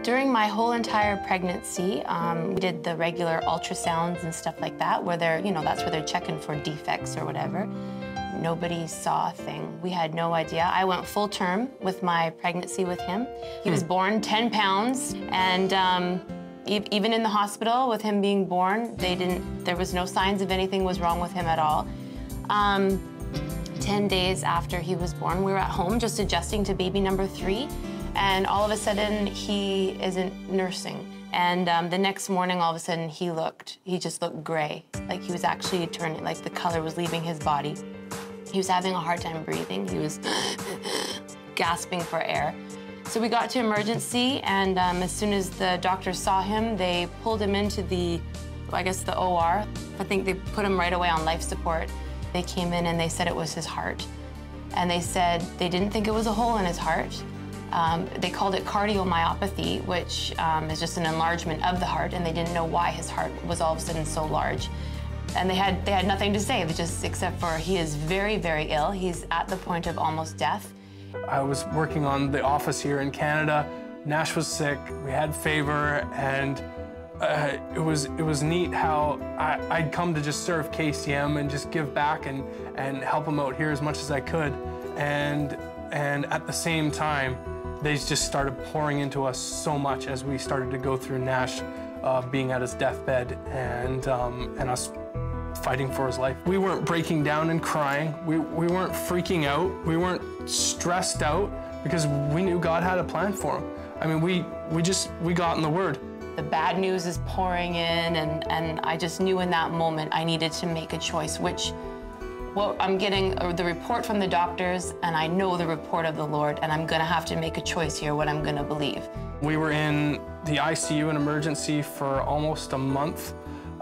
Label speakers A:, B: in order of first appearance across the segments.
A: During my whole entire pregnancy, we did the regular ultrasounds and stuff like that, where they're, that's where they're checking for defects or whatever. Nobody saw a thing. We had no idea. I went full term with my pregnancy with him. He was born 10 pounds, and even in the hospital with him being born, there was no signs of anything was wrong with him at all. 10 days after he was born, we were at home just adjusting to baby number 3, and all of a sudden he isn't nursing. And the next morning, all of a sudden, he just looked gray. Like he was actually turning, like the color was leaving his body. He was having a hard time breathing. He was gasping for air. So we got to emergency, and as soon as the doctors saw him, they pulled him into the OR. I think they put him right away on life support. They came in and they said it was his heart. And they said they didn't think it was a hole in his heart. They called it cardiomyopathy, which is just an enlargement of the heart, and they didn't know why his heart was all of a sudden so large. And they had nothing to say, except for he is very, very ill. He's at the point of almost death.
B: I was working on the office here in Canada. Nash was sick, we had fever, and it was neat how I'd come to just serve KCM and just give back and help him out here as much as I could. And at the same time, they just started pouring into us so much as we started to go through Nash being at his deathbed and us fighting for his life. We weren't breaking down and crying. We weren't freaking out. We weren't stressed out because we knew God had a plan for him. I mean, we got in the Word.
A: The bad news is pouring in, and I just knew in that moment I needed to make a choice, well, I'm getting the report from the doctors, and I know the report of the Lord, and I'm gonna have to make a choice here, what I'm gonna believe.
B: We were in the ICU in emergency for almost a month,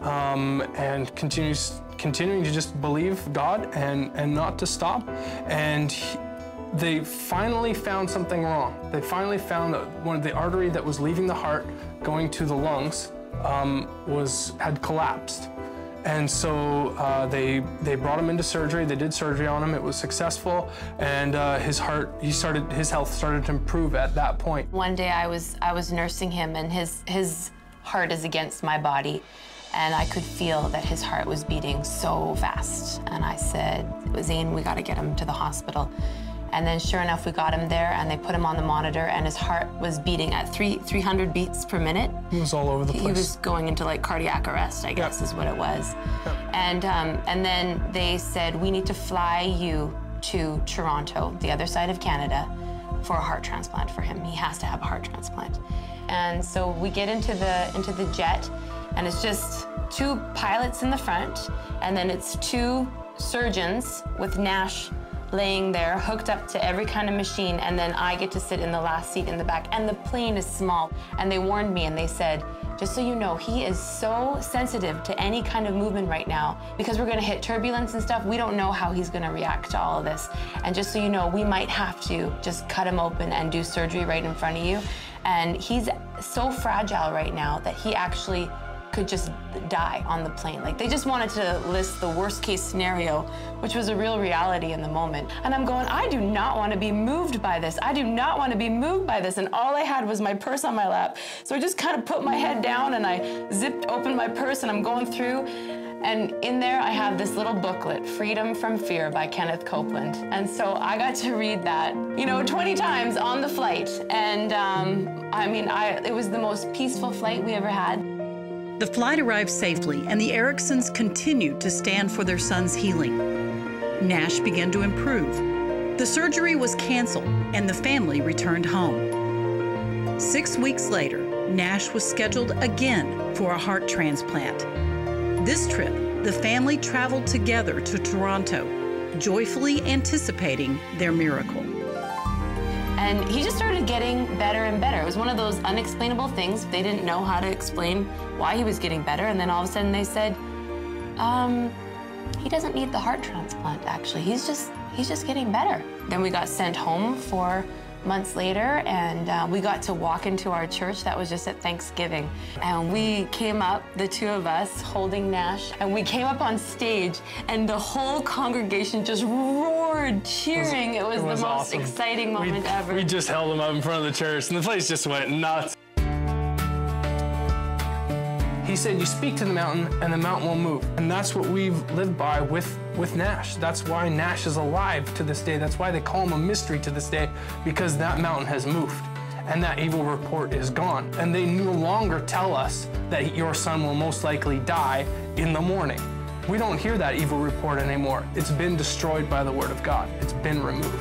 B: and continuing to just believe God and not to stop. And they finally found something wrong. They finally found that one of the artery that was leaving the heart going to the lungs had collapsed. And so they brought him into surgery. They did surgery on him. It was successful, and his health started to improve at that point.
A: One day I was nursing him, and his heart is against my body, and I could feel that his heart was beating so fast. And I said, Zane, we got to get him to the hospital. And then sure enough, we got him there, and they put him on the monitor, and his heart was beating at 300 beats per minute.
B: He was all over the place.
A: He was going into like cardiac arrest, I guess is what it was. Yep. And then they said, we need to fly you to Toronto, the other side of Canada, for a heart transplant for him. He has to have a heart transplant. And so we get into the jet, and it's just 2 pilots in the front, and then it's 2 surgeons with Nash laying there, hooked up to every kind of machine, and then I get to sit in the last seat in the back, and the plane is small. And they warned me, and they said, just so you know, he is so sensitive to any kind of movement right now, because we're gonna hit turbulence and stuff, we don't know how he's gonna react to all of this. And just so you know, we might have to just cut him open and do surgery right in front of you. And he's so fragile right now that he actually could just die on the plane. Like, they just wanted to list the worst case scenario, which was a real reality in the moment. And I'm going, I do not want to be moved by this. I do not want to be moved by this. And all I had was my purse on my lap. So I just kind of put my head down and I zipped open my purse, and I'm going through. And in there, I have this little booklet, Freedom from Fear by Kenneth Copeland. And so I got to read that, 20 times on the flight. And it was the most peaceful flight we ever had.
C: The flight arrived safely, and the Eriksons continued to stand for their son's healing. Nash began to improve. The surgery was canceled, and the family returned home. 6 weeks later, Nash was scheduled again for a heart transplant. This trip, the family traveled together to Toronto, joyfully anticipating their miracle.
A: And he just started getting better and better. It was one of those unexplainable things. They didn't know how to explain why he was getting better, and then all of a sudden they said, he doesn't need the heart transplant, actually. He's just getting better. Then we got sent home 4 months later, and we got to walk into our church. That was just at Thanksgiving. And we came up, the 2 of us, holding Nash, and we came up on stage, and the whole congregation just roared, cheering. It was the most awesome, exciting moment ever.
B: We just held him up in front of the church, and the place just went nuts. He said, you speak to the mountain and the mountain will move. And that's what we've lived by with Nash. That's why Nash is alive to this day. That's why they call him a mystery to this day, because that mountain has moved and that evil report is gone. And they no longer tell us that your son will most likely die in the morning. We don't hear that evil report anymore. It's been destroyed by the word of God. It's been removed.